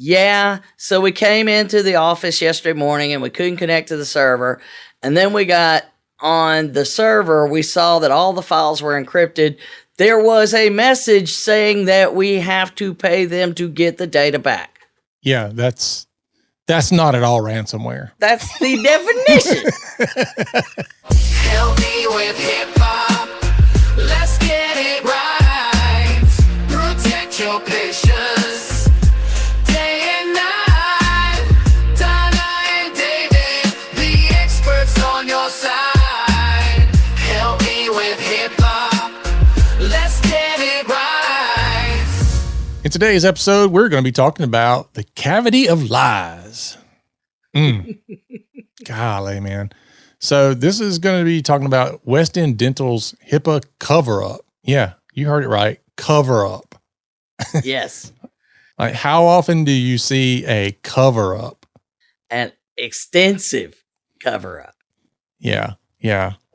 Yeah. So we came into the office yesterday morning and we couldn't connect to the server. And then we got on the server. We saw that all the files were encrypted. There was a message saying that we have to pay them to get the data back. Yeah, that's not at all ransomware. That's the definition. Help me with HIPAA. Let's get it right. Protect your patients. Day and night. Donna and David, the experts on your side. Help me with HIPAA. Let's get it right. In today's episode, we're going to be talking about the cavity of lies. Golly, man. So this is going to be talking about Westend Dental's HIPAA Coverup. Yeah, you heard it right. Coverup. Yes. Like, how often do you see a cover-up? An extensive cover-up. Yeah.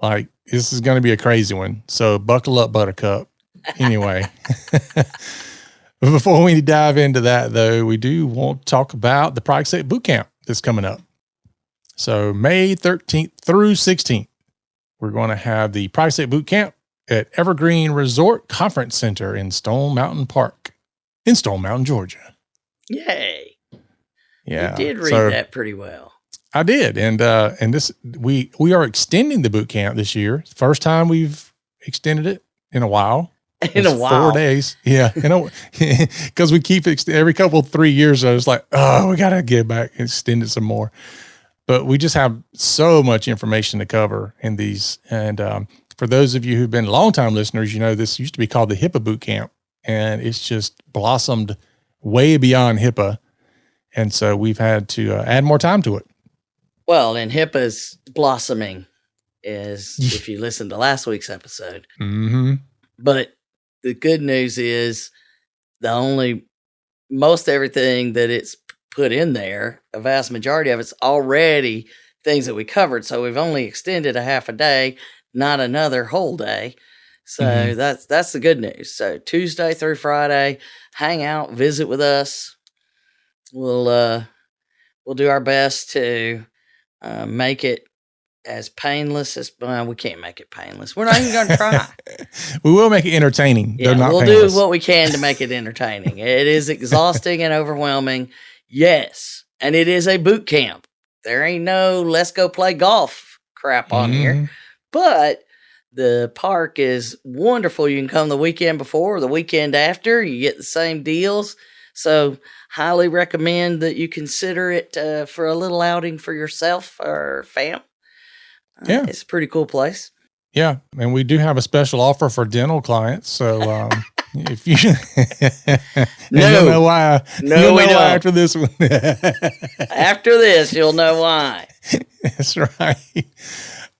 Like, this is going to be a crazy one. So buckle up, Buttercup. Anyway. Before we dive into that, though, we do want to talk about the Product Safe Bootcamp that's coming up. So May 13th through 16th, we're going to have the Product Safe Bootcamp at Evergreen Resort Conference Center in Stone Mountain Park in Stone Mountain, Georgia. Yay. Yeah. You did read that pretty well. I did. And this, we are extending the bootcamp this year. First time we've extended it in a while. In a while. 4 days. Yeah. Because we keep every 3 years. I was like, oh, we got to get back and extend it some more. But we just have so much information to cover in these. And for those of you who've been longtime listeners, you know, this used to be called the HIPAA Bootcamp, and it's just blossomed way beyond HIPAA. And so we've had to add more time to it. Well, and HIPAA's blossoming is, if you listen to last week's episode. Mm-hmm. But the good news is most everything that it's put in there, a vast majority of it's already things that we covered. So we've only extended a half a day, not another whole day. So that's the good news. So Tuesday through Friday, hang out, visit with us. We'll do our best to make it as painless as, we can't make it painless. We're not even going to try. We will make it entertaining. Yeah, we'll painless. do what we can to make it entertaining. It is exhausting and overwhelming. Yes. And it is a boot camp. There ain't no let's go play golf crap on here. But the park is wonderful. You can come the weekend before or the weekend after. You get the same deals. So highly recommend that you consider it for a little outing for yourself or fam. Yeah. It's a pretty cool place. Yeah. And we do have a special offer for dental clients. So if you you'll know why. No, we don't. After this one. After this, you'll know why. That's right.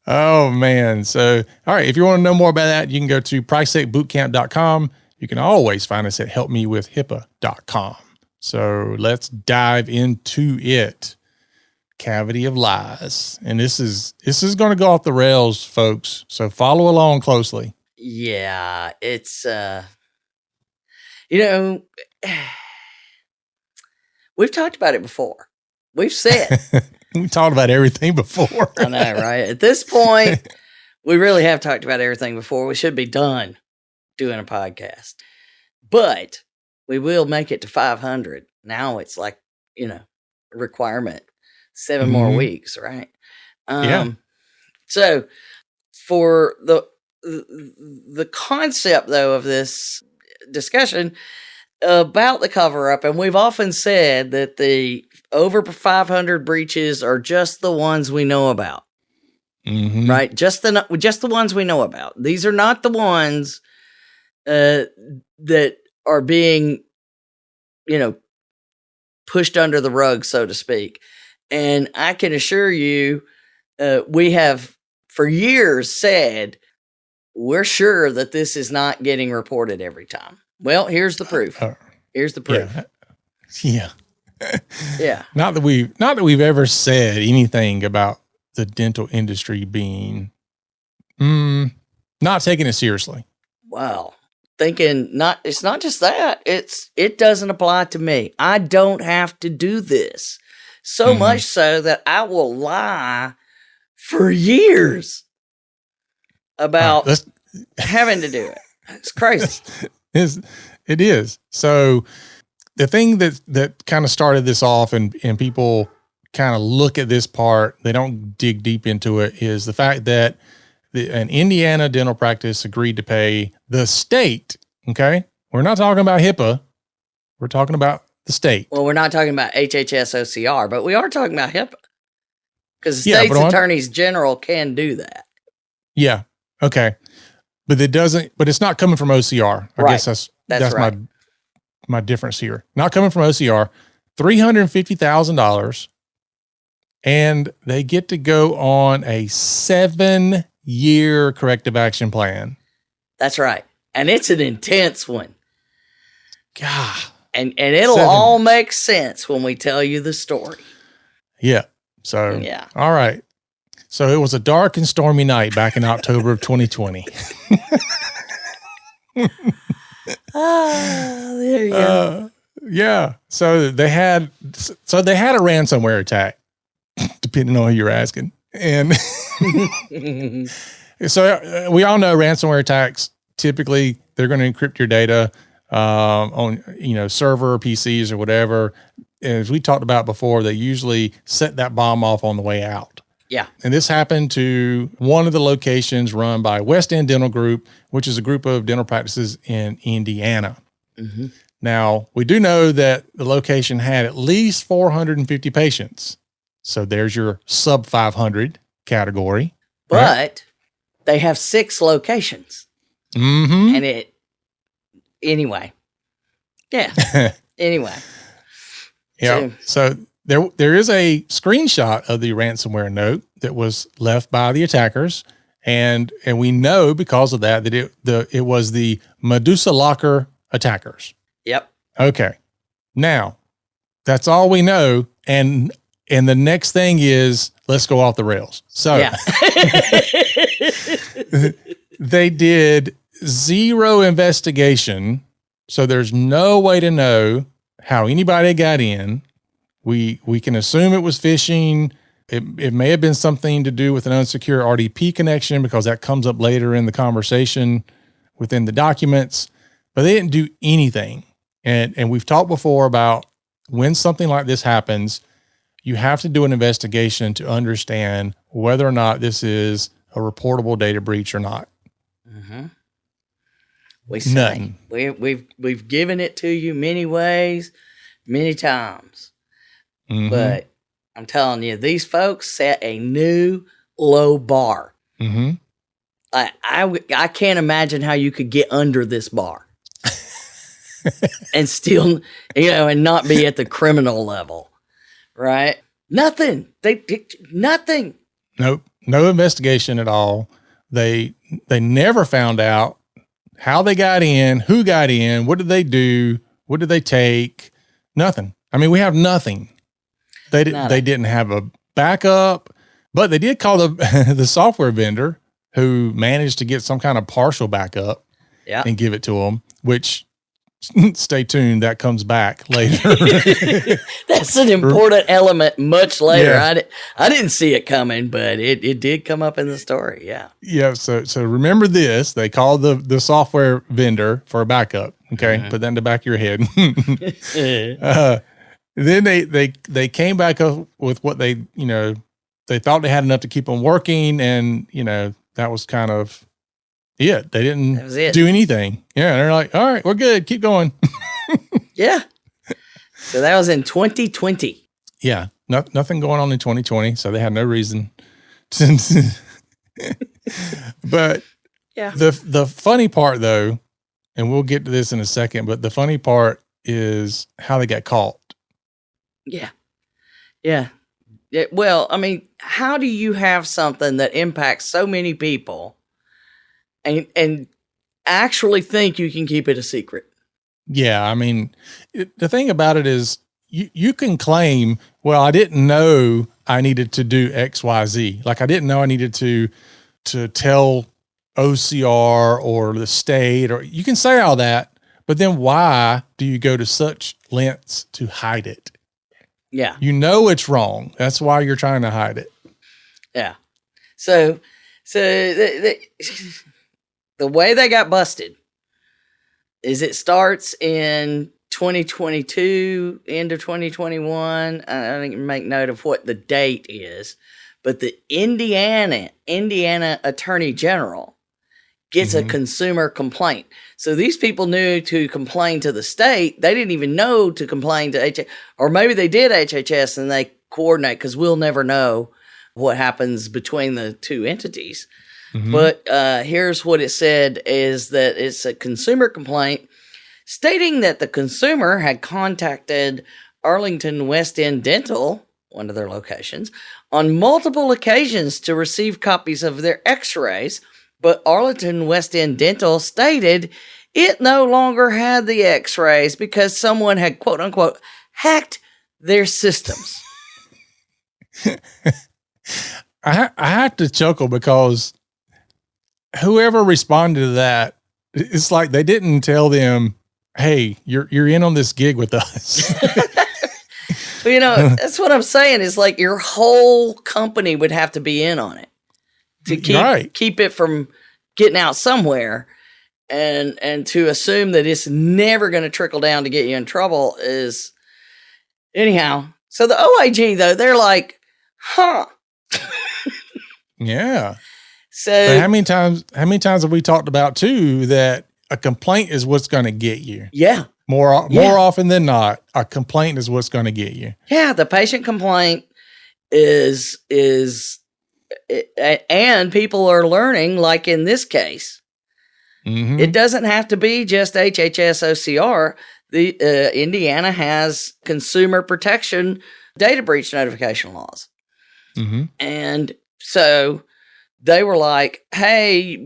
Oh, man. So, all right. If you want to know more about that, you can go to PriceSafeBootcamp.com. You can always find us at helpmewithhipaa.com. So let's dive into it. Cavity of lies. And this is going to go off the rails, folks. So follow along closely. Yeah, it's, we've talked about it before. We've said. We talked about everything before. I know, right? At this point, we really have talked about everything before. We should be done doing a podcast. But we will make it to 500. Now it's like, a requirement. 7 more weeks, right? Yeah. So for the concept, though, of this discussion about the cover-up, and we've often said that the over 500 breaches are just the ones we know about, right? Just the ones we know about. These are not the ones that are being, pushed under the rug, so to speak. And I can assure you, we have for years said, we're sure that this is not getting reported every time. Well, here's the proof. Here's the proof. Yeah. Yeah. Not that we've ever said anything about the dental industry being not taking it seriously. Wow. thinking it's not just that, it doesn't apply to me. I don't have to do this. So much so that I will lie for years about having to do it. It's crazy. It is. So the thing that kind of started this off and people kind of look at this part, they don't dig deep into it, is the fact that an Indiana dental practice agreed to pay the state. Okay. We're not talking about HIPAA. We're talking about the state. Well, we're not talking about HHS OCR, but we are talking about HIPAA because the state's attorneys general can do that. Yeah. Okay. But it's not coming from OCR. I guess that's right. my difference here. Not coming from OCR, $350,000. And they get to go on a 7-year corrective action plan. That's right. And it's an intense one. God. And it'll all make sense when we tell you the story. Yeah. So, all right. So it was a dark and stormy night back in October of 2020. There you go. Yeah. So they had a ransomware attack, depending on who you're asking. And so we all know ransomware attacks, typically they're going to encrypt your data on, server, PCs or whatever. As we talked about before, they usually set that bomb off on the way out. Yeah. And this happened to one of the locations run by Westend Dental Group, which is a group of dental practices in Indiana. Mm-hmm. Now, we do know that the location had at least 450 patients. So there's your sub 500 category. But they have 6 locations. Mm-hmm. And anyway. Yeah. Anyway. Yeah. So there is a screenshot of the ransomware note that was left by the attackers. And we know because of that it was the Medusa Locker attackers. Yep. Okay. Now, that's all we know. And the next thing is, let's go off the rails. So they did 0 investigation. So there's no way to know how anybody got in. We can assume it was phishing. It may have been something to do with an unsecure RDP connection because that comes up later in the conversation within the documents, but they didn't do anything. And we've talked before about when something like this happens, you have to do an investigation to understand whether or not this is a reportable data breach or not. Mm-hmm. Nothing. We've given it to you many ways, many times. Mm-hmm. But I'm telling you, these folks set a new low bar. Mm-hmm. I can't imagine how you could get under this bar and still, and not be at the criminal level, right? Nothing. Nothing. Nope. No investigation at all. They never found out how they got in, who got in, what did they do, what did they take? Nothing. I mean, we have nothing. They didn't have a backup, but they did call the software vendor who managed to get some kind of partial backup and give it to them, which stay tuned. That comes back later. That's an important element much later. Yeah. I didn't see it coming, but it did come up in the story. Yeah. Yeah. So remember this, they called the software vendor for a backup. Okay. Mm-hmm. Put that in the back of your head. Then they came back up with what they thought they had enough to keep them working. And, that was kind of it. They didn't do anything. Yeah. They're like, all right, we're good. Keep going. Yeah. So that was in 2020. Yeah. Nothing going on in 2020. So they had no reason to. But yeah, the funny part though, and we'll get to this in a second, but the funny part is how they got caught. Yeah. Yeah. Well, I mean, how do you have something that impacts so many people and actually think you can keep it a secret? Yeah. I mean, the thing about it is you can claim, well, I didn't know I needed to do X, Y, Z. Like I didn't know I needed to tell OCR or the state, or you can say all that, but then why do you go to such lengths to hide it? Yeah. You know it's wrong. That's why you're trying to hide it. Yeah. So the way they got busted is it starts in 2022, end of 2021. I didn't make note of what the date is, but the Indiana Attorney General gets a consumer complaint. So these people knew to complain to the state. They didn't even know to complain to HHS, or maybe they did HHS and they coordinate, because we'll never know what happens between the two entities. But here's what it said, is that it's a consumer complaint stating that the consumer had contacted Arlington Westend Dental, one of their locations, on multiple occasions to receive copies of their x-rays, but Arlington Westend Dental stated it no longer had the x-rays because someone had, quote unquote, hacked their systems. I have to chuckle because whoever responded to that, it's like they didn't tell them, hey, you're in on this gig with us. Well, that's what I'm saying, is like your whole company would have to be in on it to keep it from getting out somewhere, and to assume that it's never going to trickle down to get you in trouble is, anyhow. So the OIG, though, they're like, huh. Yeah. So but how many times have we talked about too that a complaint is what's going to get you? Yeah. More often than not, a complaint is what's going to get you. Yeah, the patient complaint is and people are learning, like in this case, it doesn't have to be just HHS OCR. The Indiana has consumer protection data breach notification laws. And so they were like, hey,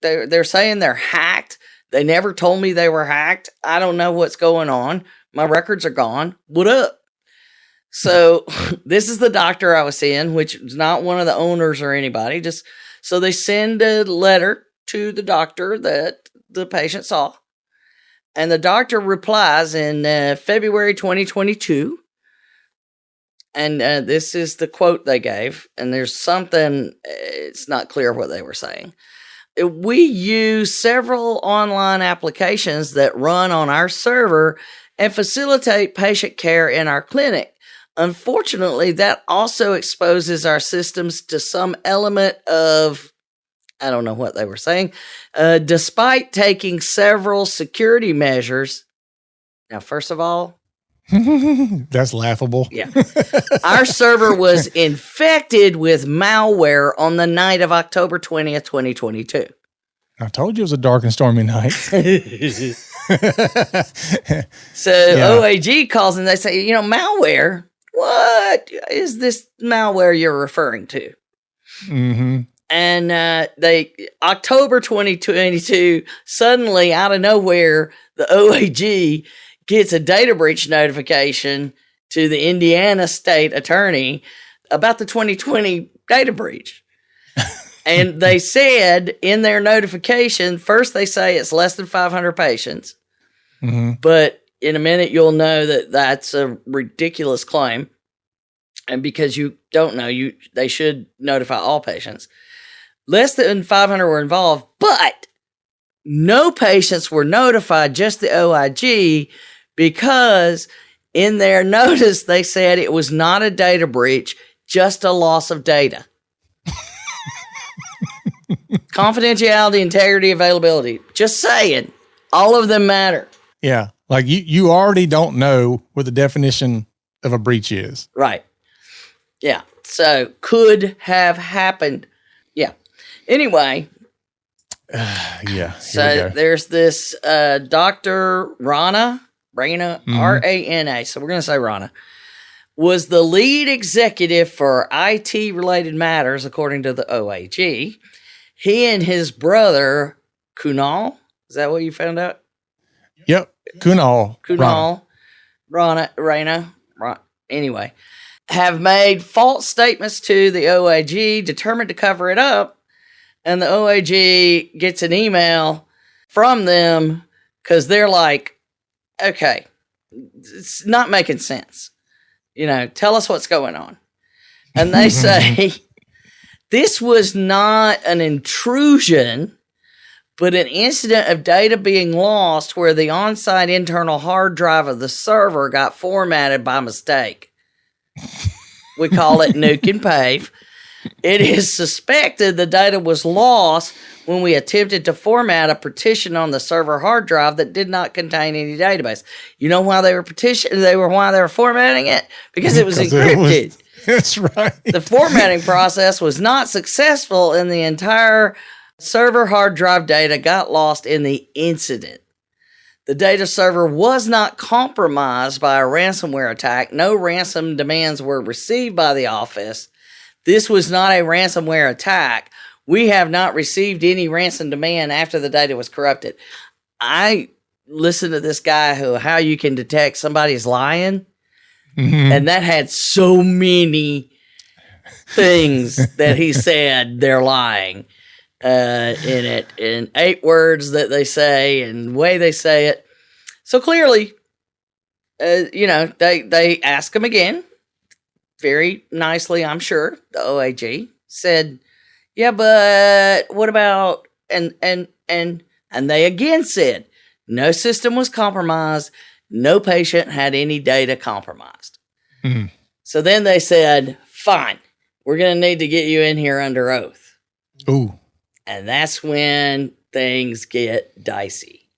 they're saying they're hacked. They never told me they were hacked. I don't know what's going on. My records are gone. What up? So this is the doctor I was seeing, which is not one of the owners or anybody. So they send a letter to the doctor that the patient saw. And the doctor replies in February 2022. And this is the quote they gave. And there's something, it's not clear what they were saying. We use several online applications that run on our server and facilitate patient care in our clinic. Unfortunately, that also exposes our systems to some element of, I don't know what they were saying, despite taking several security measures. Now, first of all, that's laughable. Yeah. Our server was infected with malware on the night of October 20th, 2022. I told you it was a dark and stormy night. So OAG calls and they say, malware. What is this malware you're referring to? And October 2022, suddenly out of nowhere, the OAG gets a data breach notification to the Indiana state attorney about the 2020 data breach. And they said in their notification, first they say it's less than 500 patients. But in a minute, you'll know that that's a ridiculous claim. And because you don't know, they should notify all patients. Less than 500 were involved, but no patients were notified, just the OIG, because in their notice, they said it was not a data breach, just a loss of data. Confidentiality, integrity, availability. Just saying, all of them matter. Yeah. Like you already don't know what the definition of a breach is. Right. Yeah. So could have happened. Yeah. Anyway. Yeah. So there's this Dr. Rana, R-A-N-A. So we're going to say Rana, was the lead executive for IT-related matters, according to the OAG. He and his brother, Kunal, is that what you found out? Yep. Kunal. Rana. Anyway, have made false statements to the OAG, determined to cover it up. and the OAG gets an email from them because they're like, okay, it's not making sense. Tell us what's going on. And they say, this was not an intrusion, but an incident of data being lost where the on-site internal hard drive of the server got formatted by mistake. We call it nuke and pave. It is suspected the data was lost when we attempted to format a partition on the server hard drive that did not contain any database. You know why they were why they were formatting it? Because it was encrypted. That's right. The formatting process was not successful, and the entire server hard drive data got lost in the incident. The data server was not compromised by a ransomware attack. No ransom demands were received by the office. This was not a ransomware attack. We have not received any ransom demand after the data was corrupted. I listened to this guy how you can detect somebody's lying. Mm-hmm. And that had so many things that he said they're lying in it, in 8 words that they say and the way they say it. So clearly, they ask him again, very nicely, I'm sure. The OAG said, yeah, but what about, and they again said, no system was compromised. No patient had any data compromised. Mm-hmm. So then they said, fine, we're going to need to get you in here under oath. Ooh. And that's when things get dicey.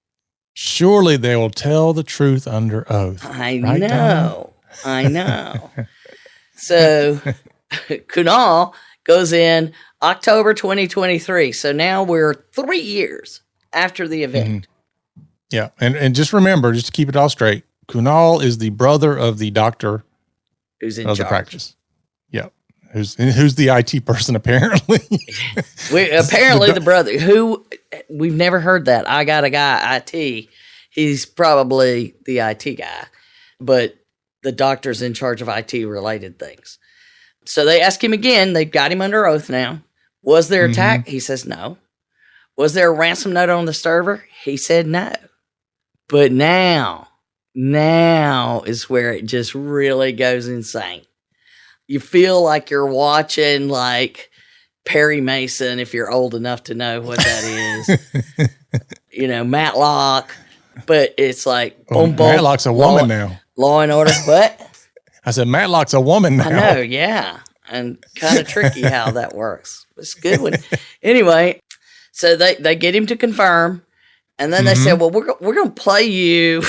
Surely they will tell the truth under oath. I know. So Kunal goes in October 2023. So now we're 3 years after the event. Mm-hmm. Yeah. And just remember, just to keep it all straight, Kunal is the brother of the doctor who's in charge the practice. Yeah. Who's the IT person, apparently. The brother who we've never heard that. I got a guy, IT. He's probably the IT guy, but the doctor's in charge of IT related things. So they ask him again. They've got him under oath now. Was there an attack? He says no. Was there a ransom note on the server? He said no. But now is where it just really goes insane. You feel like you're watching like Perry Mason, if you're old enough to know what that is. Matlock. But it's like, boom, boom. Matlock's a woman now. Law and Order. What? I said, Matlock's a woman now. I know, yeah. And kind of tricky how that works. It's a good one. Anyway, so they get him to confirm. And then they said, well, we're going to play you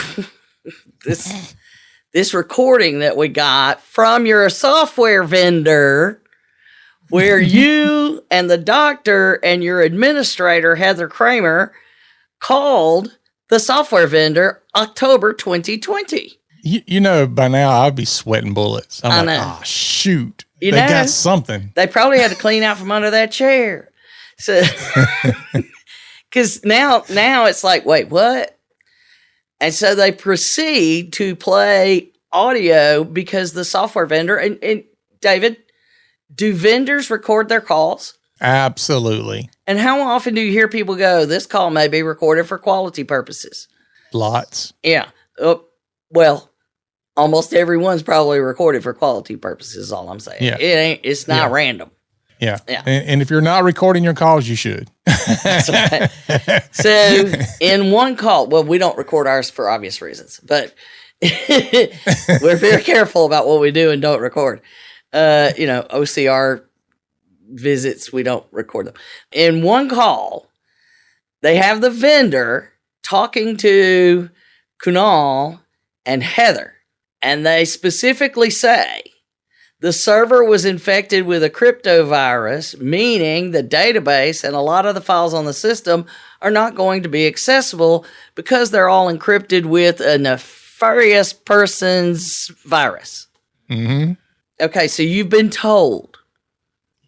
this recording that we got from your software vendor where you and the doctor and your administrator, Heather Kramer, called the software vendor October 2020. By now I'd be sweating bullets. I'm like, oh, shoot. They got something. They probably had to clean out from under that chair. So, because now it's like, wait, what? And so they proceed to play audio because the software vendor, and David, do vendors record their calls? Absolutely. And how often do you hear people go, this call may be recorded for quality purposes? Lots. Yeah. Well, almost everyone's probably recorded for quality purposes, all I'm saying. Yeah. It's not random. Yeah. And if you're not recording your calls, you should. That's right. So in one call, well, we don't record ours for obvious reasons, but we're very careful about what we do and don't record. OCR visits, we don't record them. In one call, they have the vendor talking to Kunal and Heather, and they specifically say the server was infected with a crypto virus, meaning the database and a lot of the files on the system are not going to be accessible because they're all encrypted with a nefarious person's virus. Mm-hmm. Okay, so you've been told,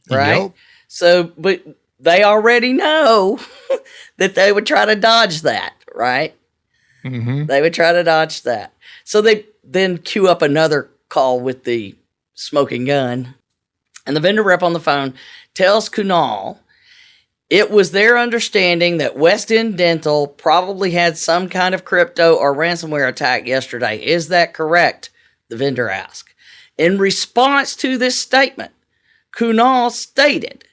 right? Yep. So, but they already know that they would try to dodge that, right? Mm-hmm. They would try to dodge that. So they then queue up another call with the smoking gun. And the vendor rep on the phone tells Kunal, it was their understanding that Westend Dental probably had some kind of crypto or ransomware attack yesterday. Is that correct? The vendor asked. In response to this statement, Kunal stated,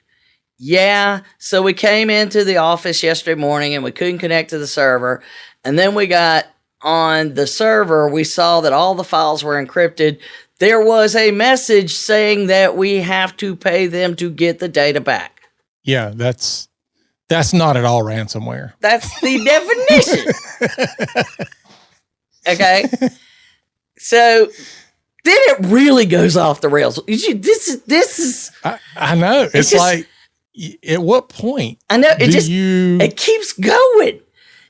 yeah, so we came into the office yesterday morning and we couldn't connect to the server. And then we got on the server, we saw that all the files were encrypted. There was a message saying that we have to pay them to get the data back. Yeah, that's not at all ransomware. That's the definition. Okay. So then it really goes off the rails. This is. I know. It's just, like, at what point? I know. It keeps going.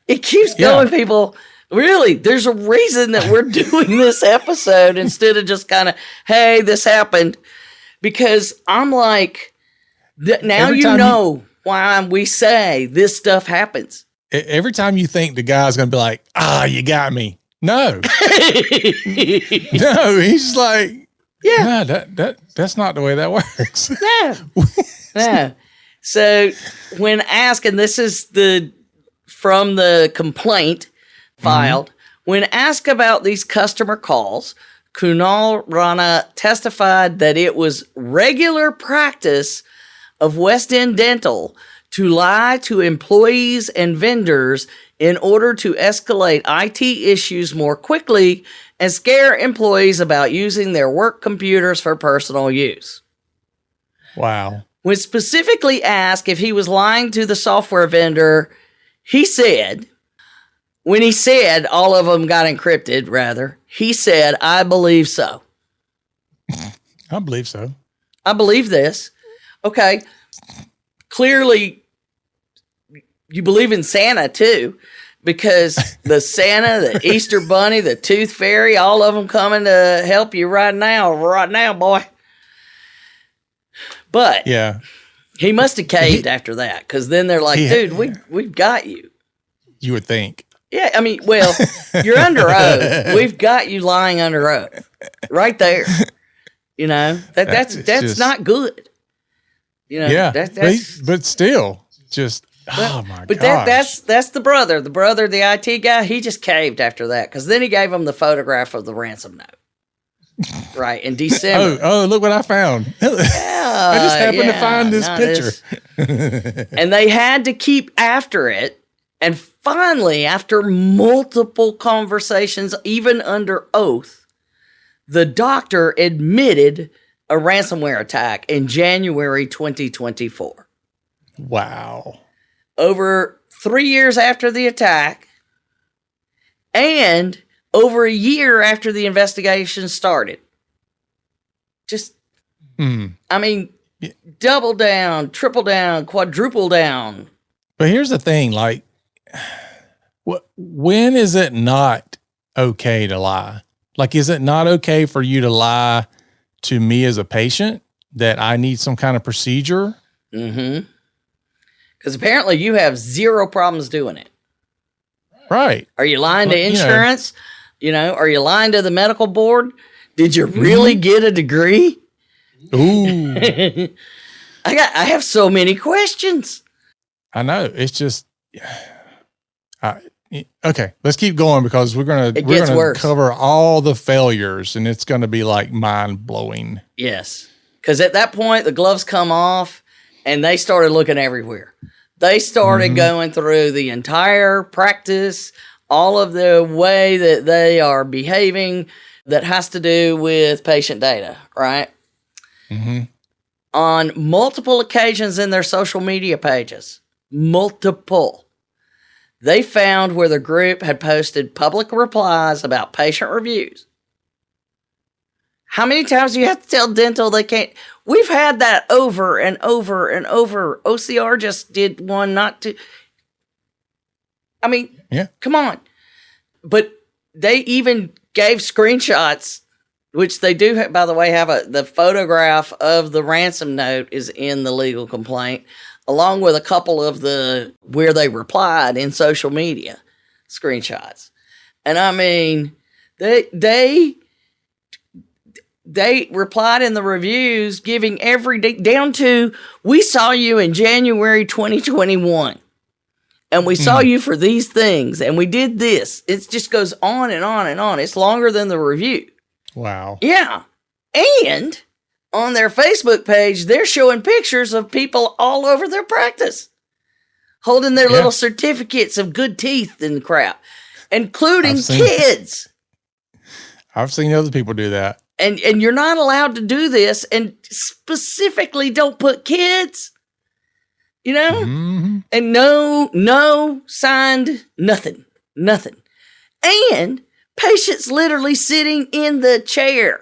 It keeps going, people. Really, there's a reason that we're doing this episode instead of just kind of, hey, this happened. Because I'm like, now you know why we say this stuff happens. Every time you think the guy's going to be like, you got me. No. No, he's like, no, that's not the way that works. No. So when asked, and this is from the complaint filed, when asked about these customer calls, Kunal Rana testified that it was regular practice of Westend Dental to lie to employees and vendors in order to escalate IT issues more quickly and scare employees about using their work computers for personal use. Wow. When specifically asked if he was lying to the software vendor, he said, when he said all of them got encrypted, he said, I believe so. I believe so. I believe this. Okay. Clearly, you believe in Santa too, because the Santa, the Easter Bunny, the Tooth Fairy, all of them coming to help you right now, boy. But yeah, he must have caved after that, because then they're like, dude, we've got you. You would think. Yeah, I mean, well, you're under oath. We've got you lying under oath, right there. You know that's just not good. You know, yeah, that's but still, just oh my god. But that's the brother, the IT guy. He just caved after that, because then he gave him the photograph of the ransom note. Right, in December. Oh, look what I found. I just happened to find this picture. And they had to keep after it. And finally, after multiple conversations, even under oath, the doctor admitted a ransomware attack in January 2024. Wow. Over 3 years after the attack, and over a year after the investigation started. Just, I mean, double down, triple down, quadruple down. But here's the thing, like, when is it not okay to lie? Like, is it not okay for you to lie to me as a patient that I need some kind of procedure? Mm-hmm. Because apparently you have zero problems doing it. Right. Are you lying to insurance? Are you lying to the medical board? Did you really get a degree? Ooh. I have so many questions. I know. It's just, okay, let's keep going, because we're gonna cover all the failures, and it's gonna be like mind blowing. Yes, because at that point the gloves come off, and they started looking everywhere. They started going through the entire practice, all of the way that they are behaving that has to do with patient data, right? Mm-hmm. On multiple occasions in their social media pages, they found where the group had posted public replies about patient reviews. How many times do you have to tell dental they can't? We've had that over and over and over. OCR just did one not to. I mean, come on. But they even gave screenshots, which they do, by the way, have the photograph of the ransom note is in the legal complaint, along with a couple of where they replied in social media they replied in the reviews giving every day down to, we saw you in January 2021 and we saw you for these things and we did this. It just goes on and on and on. It's longer than the review. Wow. Yeah. And on their Facebook page, they're showing pictures of people all over their practice holding their little certificates of good teeth and crap, including kids. I've seen other people do that. And you're not allowed to do this, and specifically don't put kids, you know? Mm-hmm. And no signed nothing. And patients literally sitting in the chair.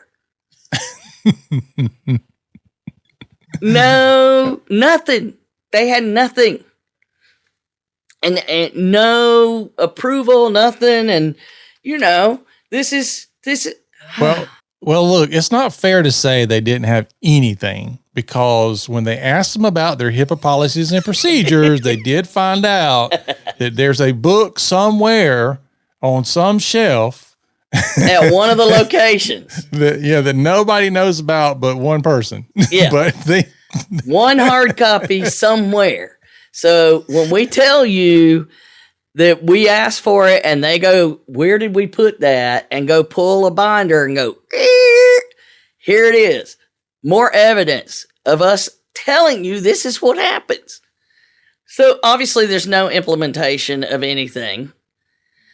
No, nothing. They had nothing. And no approval, nothing. And, you know, this is. Well, look, it's not fair to say they didn't have anything, because when they asked them about their HIPAA policies and procedures, they did find out that there's a book somewhere on some shelf at one of the locations that nobody knows about but one person. Yeah. But one hard copy somewhere. So when we tell you that we asked for it and they go, where did we put that? And go pull a binder and go, here it is. More evidence of us telling you this is what happens. So obviously there's no implementation of anything.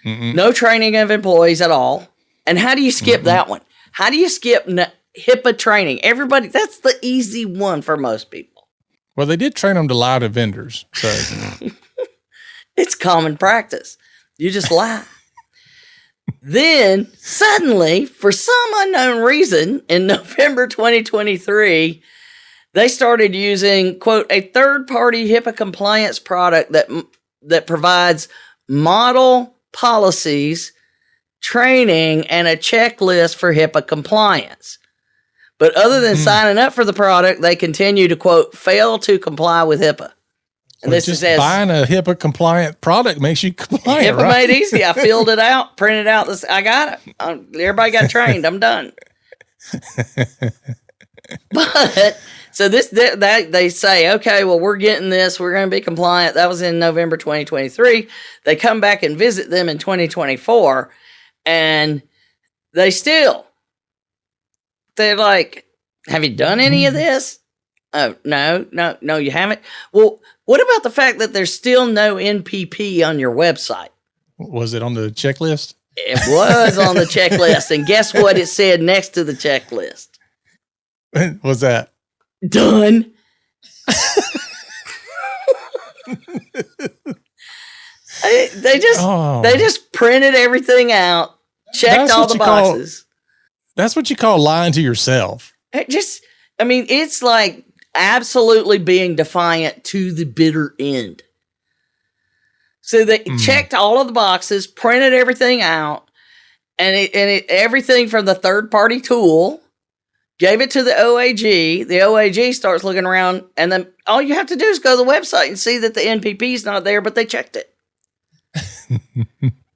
No training of employees at all. And how do you skip that one? How do you skip HIPAA training? Everybody, that's the easy one for most people. Well, they did train them to lie to vendors. So it's common practice. You just lie. Then suddenly, for some unknown reason, in November 2023, they started using, quote, a third-party HIPAA compliance product that provides model policies, training, and a checklist for HIPAA compliance. But other than signing up for the product, they continue to, quote, fail to comply with HIPAA. And this is buying a HIPAA compliant product makes you compliant, HIPAA right? made easy. I filled it out, printed out this. I got it. Everybody got trained. I'm done. But so that they say, okay, well, we're getting this. We're going to be compliant. That was in November 2023. They come back and visit them in 2024, and they're like, have you done any of this? Oh, no, you haven't. Well, what about the fact that there's still no NPP on your website? Was it on the checklist? It was on the checklist. And guess what it said next to the checklist? What's that? Done. They just printed everything out, checked all the boxes. That's what you call lying to yourself. It's like absolutely being defiant to the bitter end. So they checked all of the boxes, printed everything out, and everything from the third-party tool, gave it to the OAG. The OAG starts looking around, and then all you have to do is go to the website and see that the NPP is not there, but they checked it.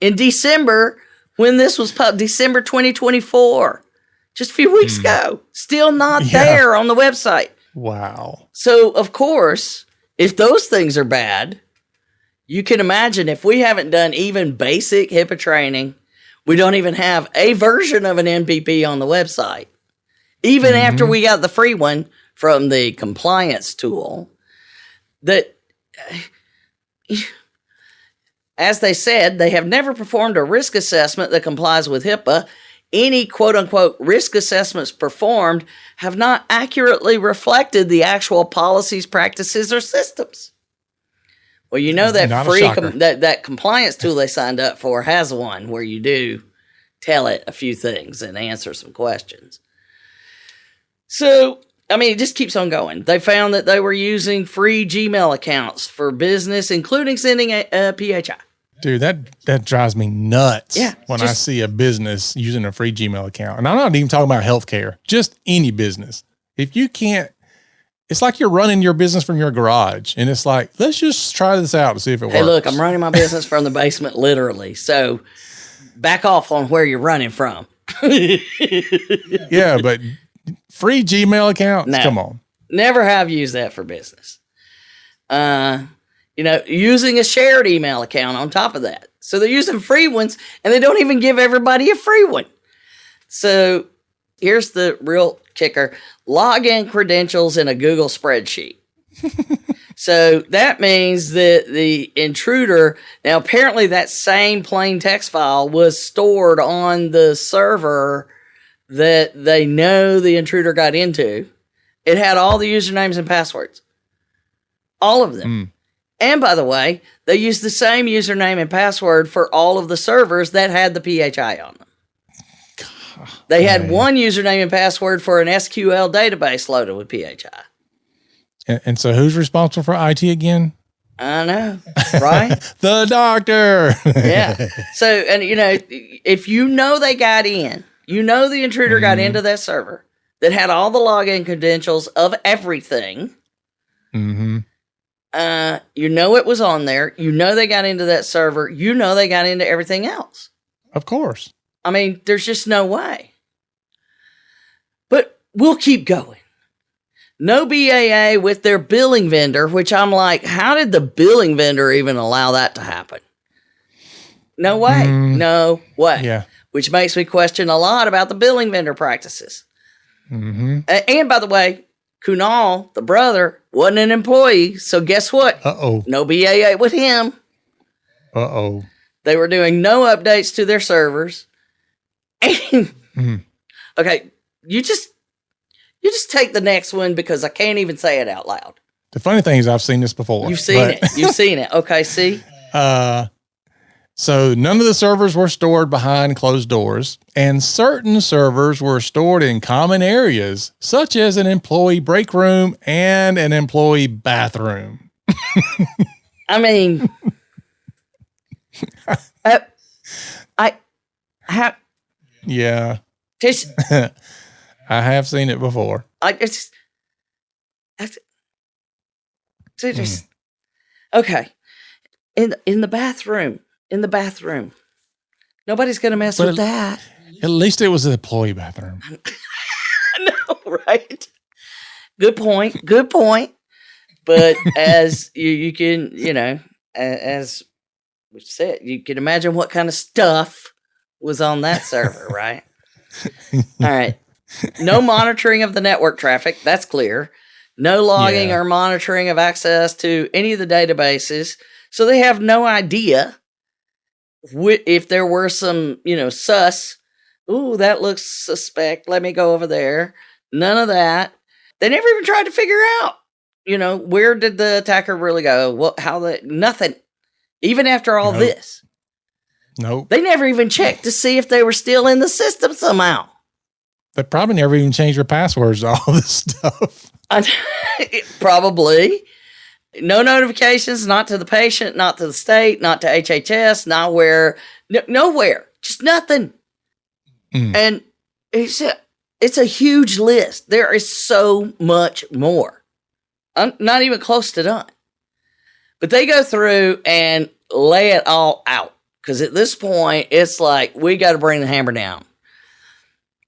In December, when this was December 2024, just a few weeks ago, still not there on the website. Wow. So, of course, if those things are bad, you can imagine if we haven't done even basic HIPAA training, we don't even have a version of an NPP on the website. Even after we got the free one from the compliance tool, that, as they said, they have never performed a risk assessment that complies with HIPAA. Any quote-unquote risk assessments performed have not accurately reflected the actual policies, practices, or systems. Well, you know that that compliance tool they signed up for has one where you do tell it a few things and answer some questions. So, it just keeps on going. They found that they were using free Gmail accounts for business, including sending a PHI. Dude, that drives me nuts when I see a business using a free Gmail account. And I'm not even talking about healthcare, just any business. If you can't, it's like you're running your business from your garage. And it's like, let's just try this out to see if it works. Hey, look, I'm running my business from the basement, literally. So back off on where you're running from. Yeah, but Free Gmail accounts? No. Come on. Never have used that for business. Using a shared email account on top of that. So they're using free ones, and they don't even give everybody a free one. So here's the real kicker. Login credentials in a Google spreadsheet. So that means that the intruder, now apparently that same plain text file was stored on the server that they know the intruder got into. It had all the usernames and passwords. All of them. And by the way, they used the same username and password for all of the servers that had the PHI on them. They had one username and password for an SQL database loaded with PHI. And so who's responsible for IT again? I know, right? The doctor. Yeah. So, and if you know they got in, the intruder got into that server that had all the login credentials of everything. Mm-hmm. It was on there. They got into that server. They got into everything else. Of course. I mean, there's just no way. But we'll keep going. No BAA with their billing vendor, which I'm like, how did the billing vendor even allow that to happen? No way. No way. Yeah. Which makes me question a lot about the billing vendor practices. Mm-hmm. And by the way, Kunal, the brother, wasn't an employee. So guess what? Uh-oh. No BAA with him. Uh-oh. They were doing no updates to their servers. And, okay, you just take the next one because I can't even say it out loud. The funny thing is I've seen this before. You've seen it. You've seen it. Okay, see? So none of the servers were stored behind closed doors, and certain servers were stored in common areas, such as an employee break room and an employee bathroom. I mean, Yeah. Just, I have seen it before. Okay. In the bathroom. Nobody's going to mess with that. At least it was an employee bathroom. No, right? Good point. But as you can, as we said, you can imagine what kind of stuff was on that server, right? All right. No monitoring of the network traffic. That's clear. No logging or monitoring of access to any of the databases. So they have no idea if there were some, sus. Ooh, that looks suspect. Let me go over there. None of that. They never even tried to figure out, where did the attacker really go? Nothing. Even after all this. Nope. They never even checked to see if they were still in the system somehow. They probably never even changed their passwords to all this stuff. Probably. No notifications, not to the patient, not to the state, not to HHS, nowhere. Just nothing. And it's a huge list. There is so much more. I'm not even close to done. But they go through and lay it all out. Because at this point, it's like, we got to bring the hammer down.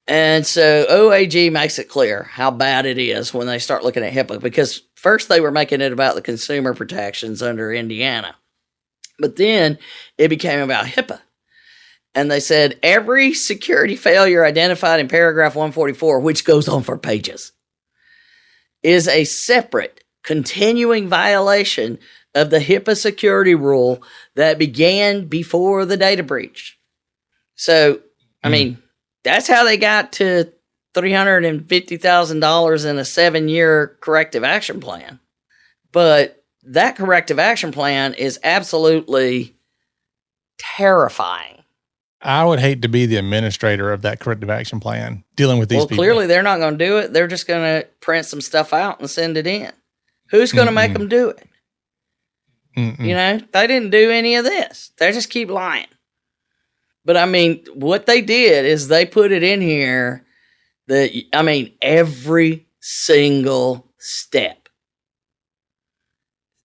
And so OAG makes it clear how bad it is when they start looking at HIPAA. Because first they were making it about the consumer protections under Indiana. But then it became about HIPAA. And they said every security failure identified in paragraph 144, which goes on for pages, is a separate continuing violation of the HIPAA security rule that began before the data breach. So, I mean, that's how they got to $350,000 in a 7-year corrective action plan. But that corrective action plan is absolutely terrifying. I would hate to be the administrator of that corrective action plan dealing with these people. Well, clearly they're not going to do it. They're just going to print some stuff out and send it in. Who's going to make them do it? They didn't do any of this. They just keep lying. But I mean, what they did is they put it in here that, every single step.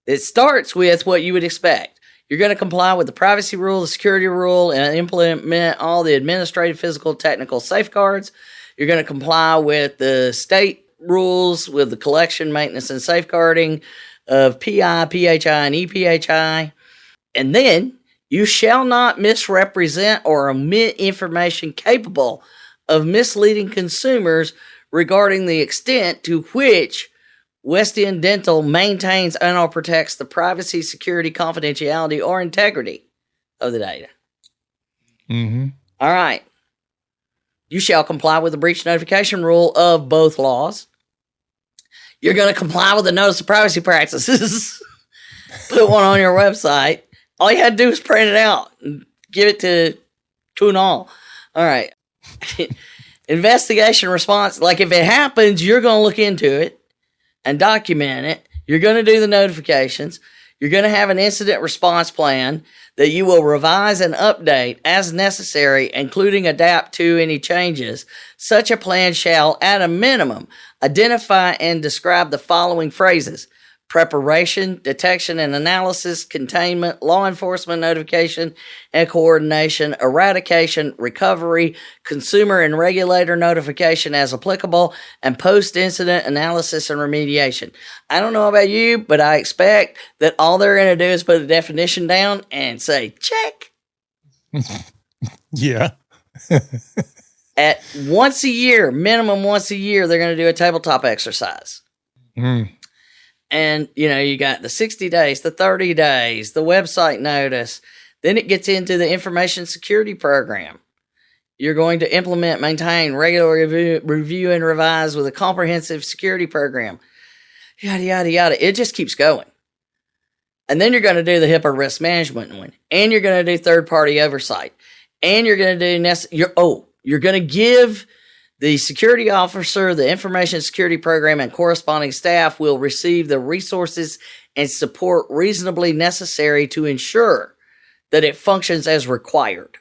It starts with what you would expect. You're going to comply with the privacy rule, the security rule, and implement all the administrative, physical, technical safeguards. You're going to comply with the state rules with the collection, maintenance, and safeguarding of PI, PHI, and EPHI. And then you shall not misrepresent or omit information capable of misleading consumers regarding the extent to which Westend Dental maintains and/or protects the privacy, security, confidentiality, or integrity of the data. Mm-hmm. All right. You shall comply with the breach notification rule of both laws. You're going to comply with the notice of privacy practices. Put one on your website. All you had to do was print it out and give it to Kunal. All right. Investigation response. Like if it happens, you're going to look into it and document it. You're going to do the notifications. You're going to have an incident response plan that you will revise and update as necessary, including adapt to any changes. Such a plan shall, at a minimum, identify and describe the following phrases: preparation, detection and analysis, containment, law enforcement notification and coordination, eradication, recovery, consumer and regulator notification as applicable, and post-incident analysis and remediation. I don't know about you, but I expect that all they're going to do is put a definition down and say, check. Yeah. At once a year, minimum once a year, they're going to do a tabletop exercise. Mm. And, you got the 60 days, the 30 days, the website notice. Then it gets into the information security program. You're going to implement, maintain, regularly review, and revise with a comprehensive security program. Yada, yada, yada. It just keeps going. And then you're going to do the HIPAA risk management one. And you're going to do third-party oversight. And you're going to do you're going to give the security officer, the information security program, and corresponding staff will receive the resources and support reasonably necessary to ensure that it functions as required.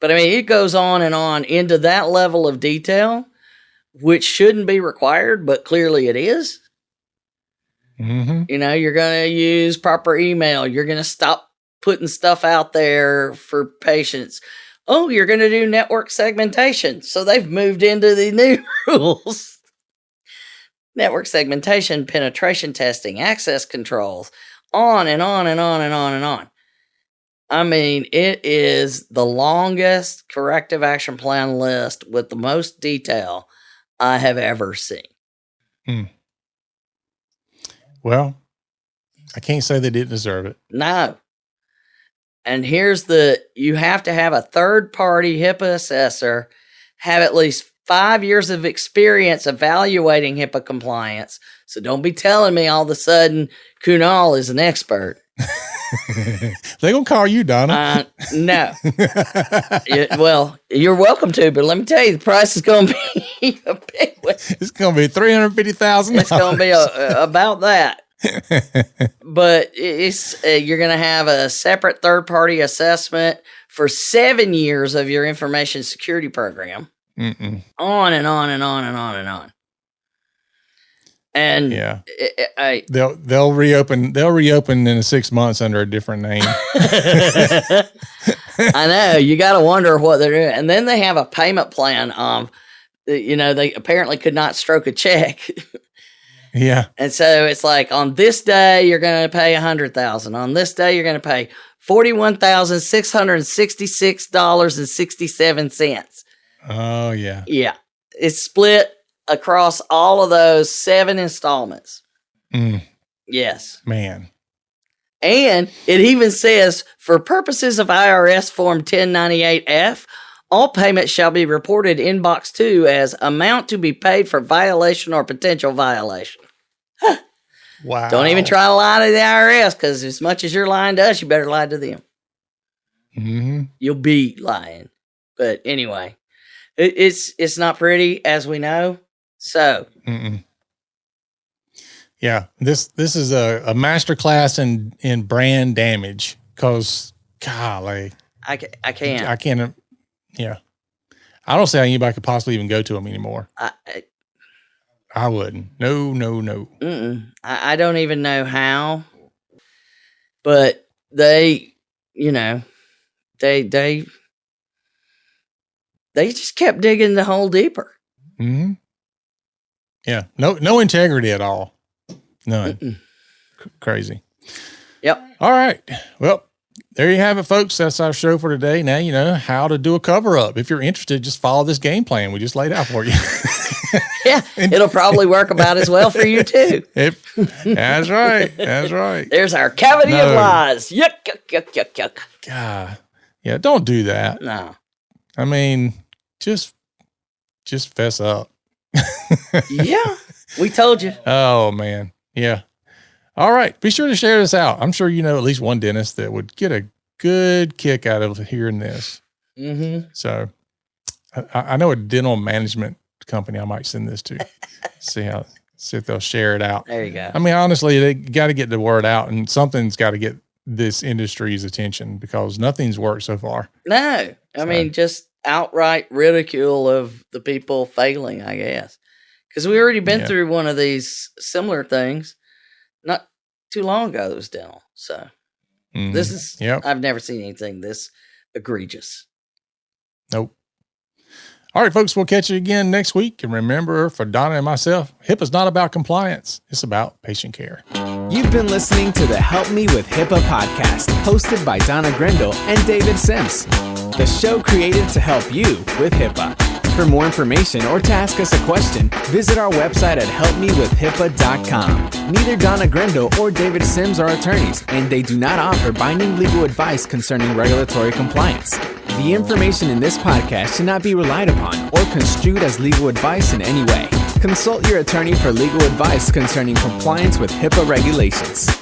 But it goes on and on into that level of detail, which shouldn't be required, but clearly it is. Mm-hmm. You're going to use proper email. You're going to stop putting stuff out there for patients. Oh, you're going to do network segmentation. So they've moved into the new rules. Network segmentation, penetration testing, access controls, on and on and on and on and on. It is the longest corrective action plan list with the most detail I have ever seen. Mm. Well, I can't say they didn't deserve it. No. And you have to have a third-party HIPAA assessor have at least 5 years of experience evaluating HIPAA compliance. So don't be telling me all of a sudden Kunal is an expert. They're going to call you, Donna. No. Well, you're welcome to, but let me tell you, the price is going to be a big one. It's going to be $350,000. It's going to be about that. But you're going to have a separate third-party assessment for 7 years of your information security program. Mm-mm. On and on and on and on and on. And yeah, they'll reopen in 6 months under a different name. I know, you got to wonder what they're doing. And then they have a payment plan. They apparently could not stroke a check. Yeah. And so it's like, on this day, you're going to pay $100,000. On this day, you're going to pay $41,666.67. Oh, yeah. Yeah. It's split across all of those 7 installments. Mm. Yes. Man. And it even says, for purposes of IRS Form 1098-F, all payments shall be reported in Box 2 as amount to be paid for violation or potential violation. Huh. Wow. Don't even try to lie to the IRS, because as much as you're lying to us, you better lie to them. Mm-hmm. You'll be lying. But anyway, it's not pretty, as we know. So. Mm-mm. Yeah, this is a masterclass in brand damage, because, golly. I can't. I can't. Yeah. I don't see how anybody could possibly even go to them anymore. I wouldn't. No. Mm-mm. I don't even know how. But they they just kept digging the hole deeper. Mm-hmm. Yeah. No integrity at all. None. Crazy. Yep. All right. Well, there you have it, folks. That's our show for today. Now you know how to do a cover up. If you're interested, just follow this game plan we just laid out for you. Yeah, it'll probably work about as well for you too. That's right. That's right. There's our cavity of lies. Yuck, yuck, yuck, yuck, yuck. God. Yeah, don't do that. No. I mean, just fess up. Yeah, we told you. Oh, man. Yeah. All right. Be sure to share this out. I'm sure you know at least one dentist that would get a good kick out of hearing this. Mm-hmm. So I know a dental management company I might send this to. see if they'll share it out. There you go. I mean, honestly, they got to get the word out, and something's got to get this industry's attention because nothing's worked so far. No, I mean, just outright ridicule of the people failing, I guess. Because we already been through one of these similar things not too long ago that was dental. So this is, I've never seen anything this egregious. Nope. All right, folks, we'll catch you again next week. And remember, for Donna and myself, HIPAA's not about compliance. It's about patient care. You've been listening to the Help Me with HIPAA podcast, hosted by Donna Grindle and David Sims. The show created to help you with HIPAA. For more information or to ask us a question, visit our website at helpmewithhipaa.com. Neither Donna Grindle or David Sims are attorneys, and they do not offer binding legal advice concerning regulatory compliance. The information in this podcast should not be relied upon or construed as legal advice in any way. Consult your attorney for legal advice concerning compliance with HIPAA regulations.